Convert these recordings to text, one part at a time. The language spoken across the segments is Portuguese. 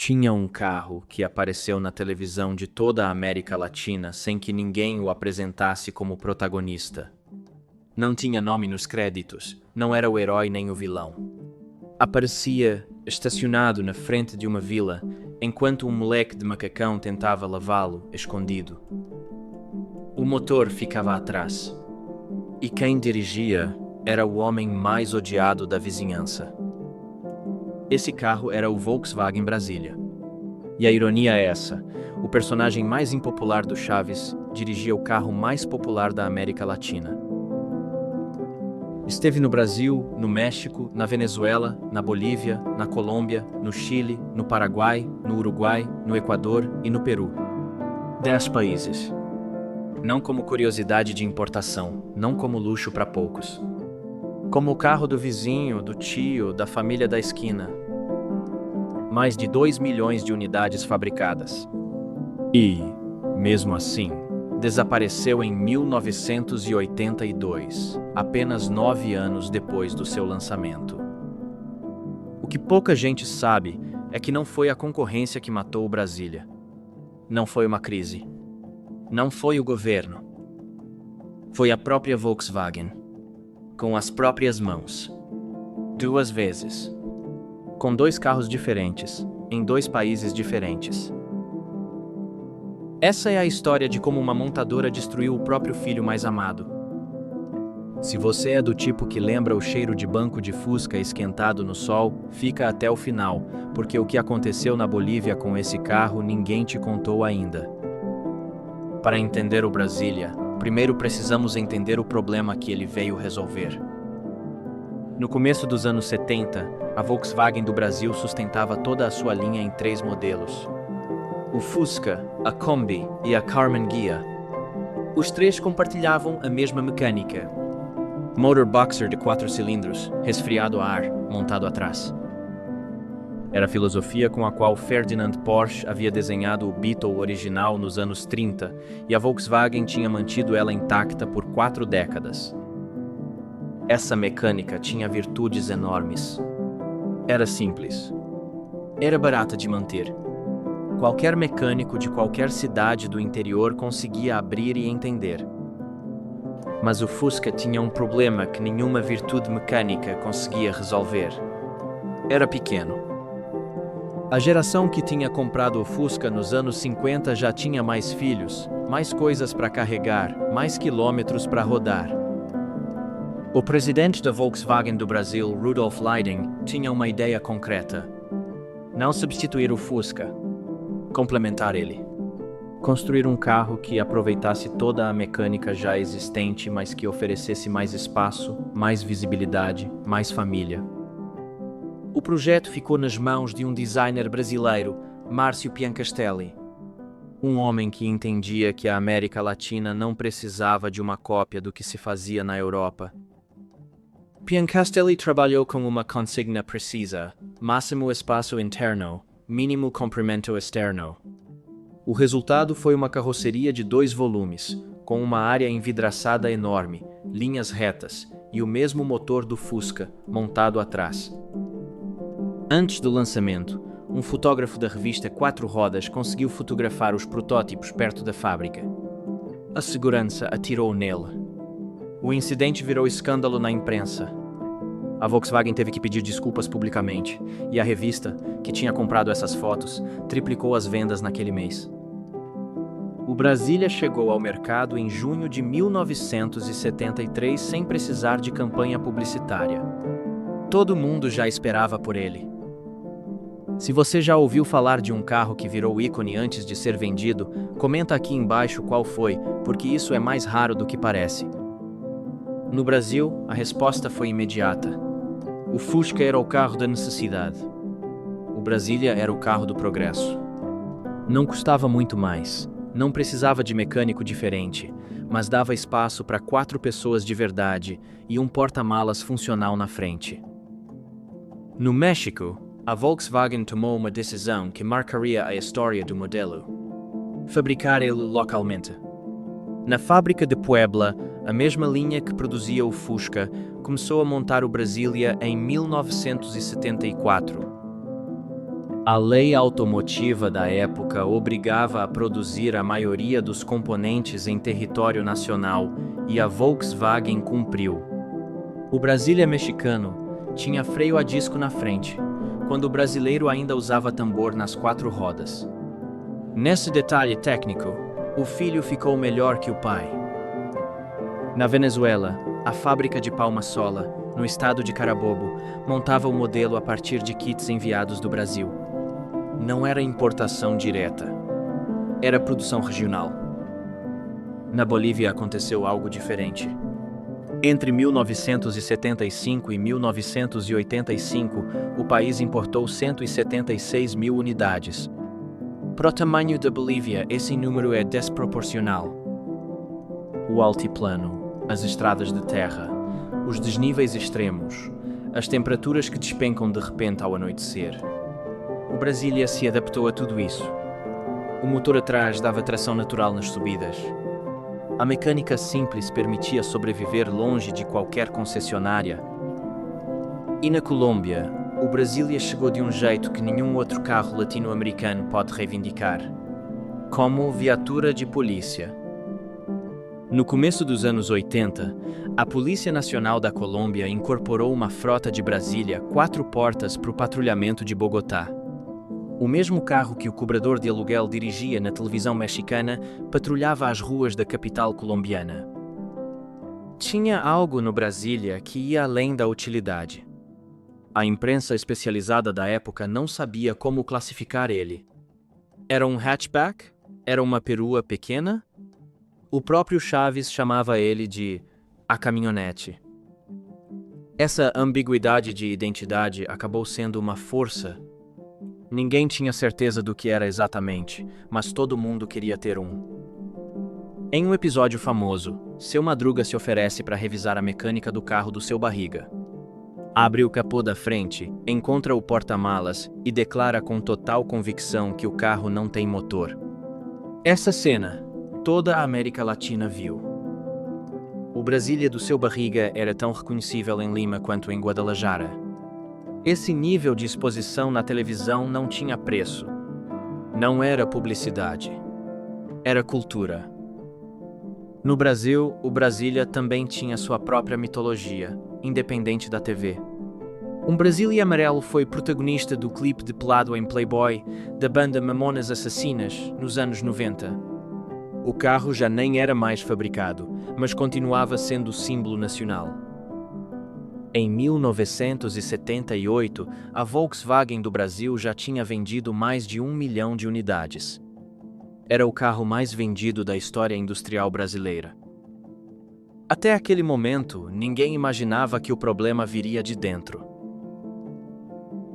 Tinha um carro que apareceu na televisão de toda a América Latina sem que ninguém o apresentasse como protagonista. Não tinha nome nos créditos, não era o herói nem o vilão. Aparecia estacionado na frente de uma vila, enquanto um moleque de macacão tentava lavá-lo, escondido. O motor ficava atrás. E quem dirigia era o homem mais odiado da vizinhança. Esse carro era o Volkswagen Brasília. E a ironia é essa: o personagem mais impopular do Chaves dirigia o carro mais popular da América Latina. Esteve no Brasil, no México, na Venezuela, na Bolívia, na Colômbia, no Chile, no Paraguai, no Uruguai, no Equador e no Peru. 10 países. Não como curiosidade de importação, não como luxo para poucos. Como o carro do vizinho, do tio, da família da esquina. Mais de 2 milhões de unidades fabricadas. E, mesmo assim, desapareceu em 1982, apenas 9 anos depois do seu lançamento. O que pouca gente sabe é que não foi a concorrência que matou o Brasília. Não foi uma crise. Não foi o governo. Foi a própria Volkswagen. Com as próprias mãos. 2 vezes. Com 2 carros diferentes, em 2 países diferentes. Essa é a história de como uma montadora destruiu o próprio filho mais amado. Se você é do tipo que lembra o cheiro de banco de Fusca esquentado no sol, fica até o final, porque o que aconteceu na Bolívia com esse carro ninguém te contou ainda. Para entender o Brasília, primeiro precisamos entender o problema que ele veio resolver. No começo dos anos 70, a Volkswagen do Brasil sustentava toda a sua linha em 3 modelos. O Fusca, a Kombi e a Karmann Ghia. Os 3 compartilhavam a mesma mecânica. Motor boxer de 4 cilindros, resfriado a ar, montado atrás. Era a filosofia com a qual Ferdinand Porsche havia desenhado o Beetle original nos anos 30 e a Volkswagen tinha mantido ela intacta por 4 décadas. Essa mecânica tinha virtudes enormes. Era simples. Era barata de manter. Qualquer mecânico de qualquer cidade do interior conseguia abrir e entender. Mas o Fusca tinha um problema que nenhuma virtude mecânica conseguia resolver. Era pequeno. A geração que tinha comprado o Fusca nos anos 50 já tinha mais filhos, mais coisas para carregar, mais quilômetros para rodar. O presidente da Volkswagen do Brasil, Rudolf Leiding, tinha uma ideia concreta. Não substituir o Fusca. Complementar ele. Construir um carro que aproveitasse toda a mecânica já existente, mas que oferecesse mais espaço, mais visibilidade, mais família. O projeto ficou nas mãos de um designer brasileiro, Márcio Piancastelli. Um homem que entendia que a América Latina não precisava de uma cópia do que se fazia na Europa. Piancastelli trabalhou com uma consigna precisa: máximo espaço interno, mínimo comprimento externo. O resultado foi uma carroceria de 2 volumes, com uma área envidraçada enorme, linhas retas e o mesmo motor do Fusca, montado atrás. Antes do lançamento, um fotógrafo da revista 4 Rodas conseguiu fotografar os protótipos perto da fábrica. A segurança atirou nele. O incidente virou escândalo na imprensa. A Volkswagen teve que pedir desculpas publicamente, e a revista, que tinha comprado essas fotos, triplicou as vendas naquele mês. O Brasília chegou ao mercado em junho de 1973 sem precisar de campanha publicitária. Todo mundo já esperava por ele. Se você já ouviu falar de um carro que virou ícone antes de ser vendido, comenta aqui embaixo qual foi, porque isso é mais raro do que parece. No Brasil, a resposta foi imediata. O Fusca era o carro da necessidade. O Brasília era o carro do progresso. Não custava muito mais, não precisava de mecânico diferente, mas dava espaço para 4 pessoas de verdade e um porta-malas funcional na frente. No México, a Volkswagen tomou uma decisão que marcaria a história do modelo: fabricar ele localmente. Na fábrica de Puebla, a mesma linha que produzia o Fusca começou a montar o Brasília em 1974. A lei automotiva da época obrigava a produzir a maioria dos componentes em território nacional e a Volkswagen cumpriu. O Brasília mexicano tinha freio a disco na frente, quando o brasileiro ainda usava tambor nas 4 rodas. Nesse detalhe técnico, o filho ficou melhor que o pai. Na Venezuela, a fábrica de Palma Sola, no estado de Carabobo, montava o modelo a partir de kits enviados do Brasil. Não era importação direta, era produção regional. Na Bolívia aconteceu algo diferente. Entre 1975 e 1985, o país importou 176 mil unidades. Para o tamanho da Bolívia, esse número é desproporcional. O altiplano, as estradas de terra, os desníveis extremos, as temperaturas que despencam de repente ao anoitecer. O Brasília se adaptou a tudo isso. O motor atrás dava tração natural nas subidas. A mecânica simples permitia sobreviver longe de qualquer concessionária. E na Colômbia, o Brasília chegou de um jeito que nenhum outro carro latino-americano pode reivindicar. Como viatura de polícia. No começo dos anos 80, a Polícia Nacional da Colômbia incorporou uma frota de Brasília 4 portas para o patrulhamento de Bogotá. O mesmo carro que o cobrador de aluguel dirigia na televisão mexicana patrulhava as ruas da capital colombiana. Tinha algo no Brasília que ia além da utilidade. A imprensa especializada da época não sabia como classificar ele. Era um hatchback? Era uma perua pequena? O próprio Chaves chamava ele de a caminhonete. Essa ambiguidade de identidade acabou sendo uma força. Ninguém tinha certeza do que era exatamente, mas todo mundo queria ter um. Em um episódio famoso, seu Madruga se oferece para revisar a mecânica do carro do seu barriga. Abre o capô da frente, encontra o porta-malas e declara com total convicção que o carro não tem motor. Essa cena, toda a América Latina viu. O Brasília do seu barriga era tão reconhecível em Lima quanto em Guadalajara. Esse nível de exposição na televisão não tinha preço. Não era publicidade. Era cultura. No Brasil, o Brasília também tinha sua própria mitologia, independente da TV. Um Brasília amarelo foi protagonista do clipe de pelado em Playboy da banda Mamonas Assassinas nos anos 90. O carro já nem era mais fabricado, mas continuava sendo símbolo nacional. Em 1978, a Volkswagen do Brasil já tinha vendido mais de 1 milhão de unidades. Era o carro mais vendido da história industrial brasileira. Até aquele momento, ninguém imaginava que o problema viria de dentro.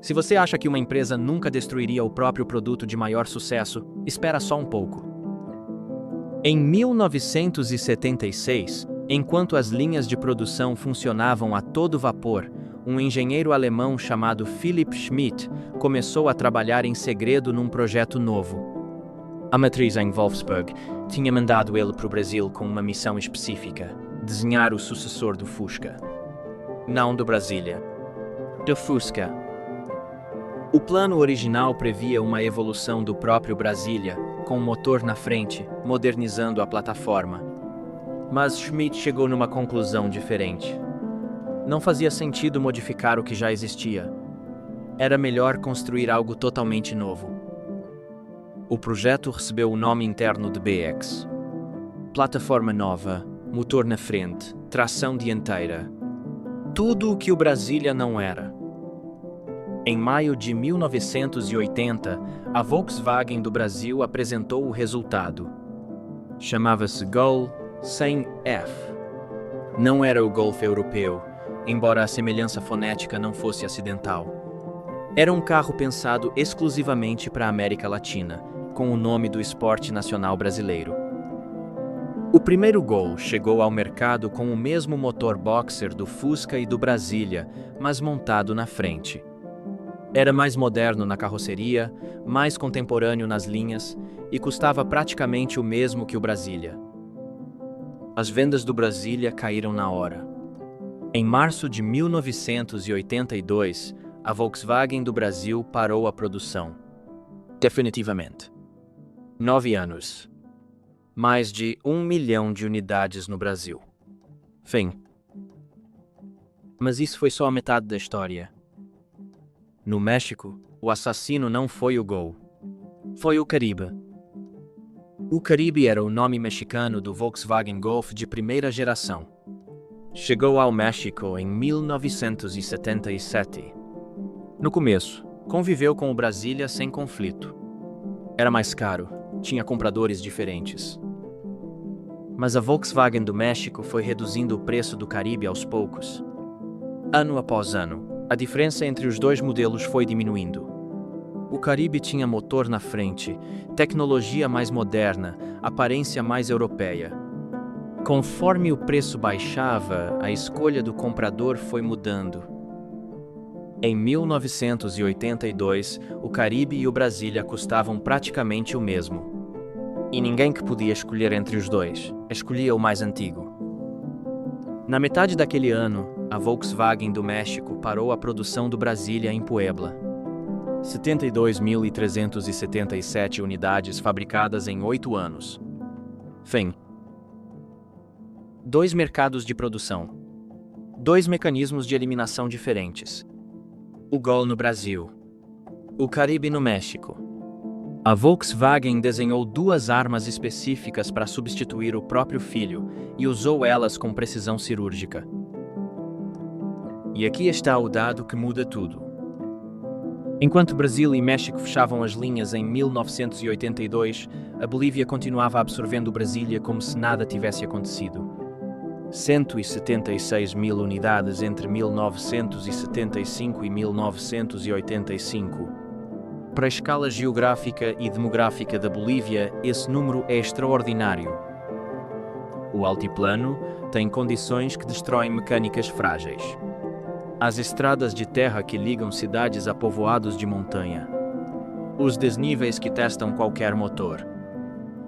Se você acha que uma empresa nunca destruiria o próprio produto de maior sucesso, espera só um pouco. Em 1976, enquanto as linhas de produção funcionavam a todo vapor, um engenheiro alemão chamado Philipp Schmidt começou a trabalhar em segredo num projeto novo. A matriz em Wolfsburg tinha mandado ele para o Brasil com uma missão específica: desenhar o sucessor do Fusca. Não do Brasília. Do Fusca. O plano original previa uma evolução do próprio Brasília, com um motor na frente, modernizando a plataforma. Mas Schmidt chegou numa conclusão diferente. Não fazia sentido modificar o que já existia. Era melhor construir algo totalmente novo. O projeto recebeu o nome interno de BX. Plataforma nova, motor na frente, tração dianteira. Tudo o que o Brasília não era. Em maio de 1980, a Volkswagen do Brasil apresentou o resultado. Chamava-se Gol sem F. Não era o Golf europeu, embora a semelhança fonética não fosse acidental. Era um carro pensado exclusivamente para a América Latina, com o nome do esporte nacional brasileiro. O primeiro Gol chegou ao mercado com o mesmo motor boxer do Fusca e do Brasília, mas montado na frente. Era mais moderno na carroceria, mais contemporâneo nas linhas e custava praticamente o mesmo que o Brasília. As vendas do Brasília caíram na hora. Em março de 1982, a Volkswagen do Brasil parou a produção. Definitivamente. 9 anos. Mais de 1 milhão de unidades no Brasil. Fim. Mas isso foi só a metade da história. No México, o assassino não foi o Gol. Foi o Caribe. O Caribe era o nome mexicano do Volkswagen Golf de primeira geração. Chegou ao México em 1977. No começo, conviveu com o Brasília sem conflito. Era mais caro, tinha compradores diferentes. Mas a Volkswagen do México foi reduzindo o preço do Caribe aos poucos. Ano após ano, a diferença entre os dois modelos foi diminuindo. O Caribe tinha motor na frente, tecnologia mais moderna, aparência mais europeia. Conforme o preço baixava, a escolha do comprador foi mudando. Em 1982, o Caribe e o Brasília custavam praticamente o mesmo. E ninguém que podia escolher entre os dois, escolhia o mais antigo. Na metade daquele ano, a Volkswagen do México parou a produção do Brasília em Puebla. 72.377 unidades fabricadas em 8 anos. Fim. 2 mercados de produção. 2 mecanismos de eliminação diferentes. O Gol no Brasil. O Caribe no México. A Volkswagen desenhou 2 armas específicas para substituir o próprio filho e usou elas com precisão cirúrgica. E aqui está o dado que muda tudo. Enquanto Brasil e México fechavam as linhas em 1982, a Bolívia continuava absorvendo o Brasília como se nada tivesse acontecido. 176 mil unidades entre 1975 e 1985. Para a escala geográfica e demográfica da Bolívia, esse número é extraordinário. O altiplano tem condições que destroem mecânicas frágeis. As estradas de terra que ligam cidades a povoados de montanha. Os desníveis que testam qualquer motor.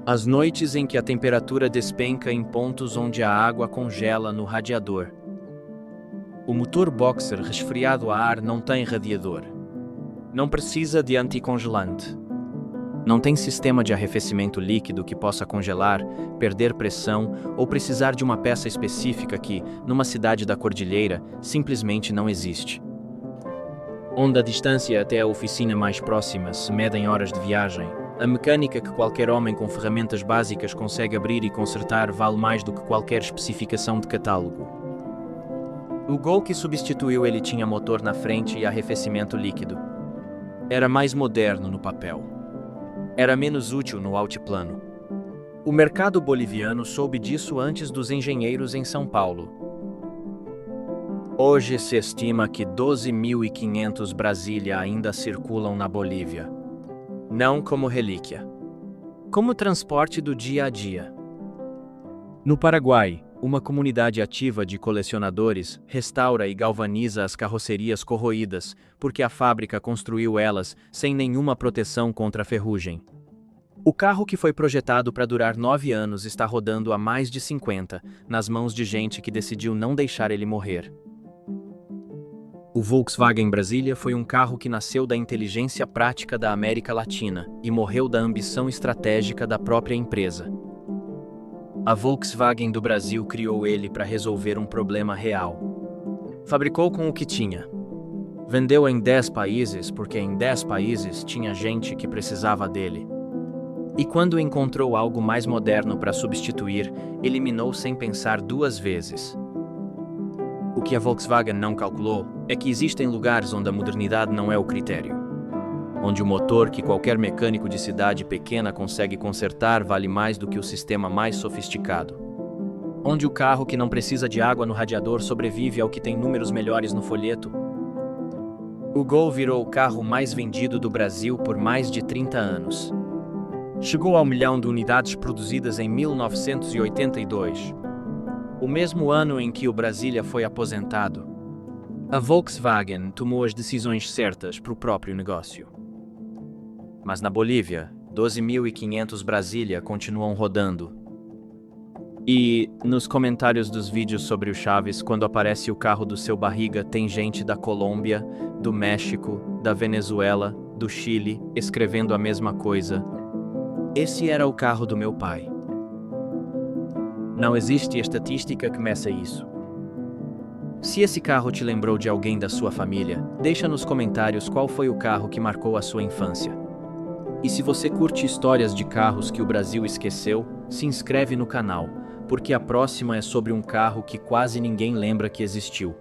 As noites em que a temperatura despenca em pontos onde a água congela no radiador. O motor boxer resfriado a ar não tem radiador. Não precisa de anticongelante. Não tem sistema de arrefecimento líquido que possa congelar, perder pressão ou precisar de uma peça específica que, numa cidade da cordilheira, simplesmente não existe. Onde a distância até a oficina mais próxima se mede em horas de viagem, a mecânica que qualquer homem com ferramentas básicas consegue abrir e consertar vale mais do que qualquer especificação de catálogo. O Gol que substituiu ele tinha motor na frente e arrefecimento líquido. Era mais moderno no papel. Era menos útil no altiplano. O mercado boliviano soube disso antes dos engenheiros em São Paulo. Hoje se estima que 12.500 Brasília ainda circulam na Bolívia. Não como relíquia. Como transporte do dia a dia. No Paraguai, uma comunidade ativa de colecionadores restaura e galvaniza as carrocerias corroídas, porque a fábrica construiu elas sem nenhuma proteção contra a ferrugem. O carro que foi projetado para durar 9 anos está rodando há mais de 50, nas mãos de gente que decidiu não deixar ele morrer. O Volkswagen Brasília foi um carro que nasceu da inteligência prática da América Latina e morreu da ambição estratégica da própria empresa. A Volkswagen do Brasil criou ele para resolver um problema real. Fabricou com o que tinha. Vendeu em 10 países porque em 10 países tinha gente que precisava dele. E quando encontrou algo mais moderno para substituir, eliminou sem pensar 2 vezes. O que a Volkswagen não calculou é que existem lugares onde a modernidade não é o critério. Onde o motor que qualquer mecânico de cidade pequena consegue consertar vale mais do que o sistema mais sofisticado. Onde o carro que não precisa de água no radiador sobrevive ao que tem números melhores no folheto. O Gol virou o carro mais vendido do Brasil por mais de 30 anos. Chegou ao 1 milhão de unidades produzidas em 1982. O mesmo ano em que o Brasília foi aposentado. A Volkswagen tomou as decisões certas para o próprio negócio. Mas na Bolívia, 12.500 Brasília continuam rodando. E nos comentários dos vídeos sobre o Chaves, quando aparece o carro do seu barriga, tem gente da Colômbia, do México, da Venezuela, do Chile, escrevendo a mesma coisa. Esse era o carro do meu pai. Não existe estatística que meça isso. Se esse carro te lembrou de alguém da sua família, deixa nos comentários qual foi o carro que marcou a sua infância. E se você curte histórias de carros que o Brasil esqueceu, se inscreve no canal, porque a próxima é sobre um carro que quase ninguém lembra que existiu.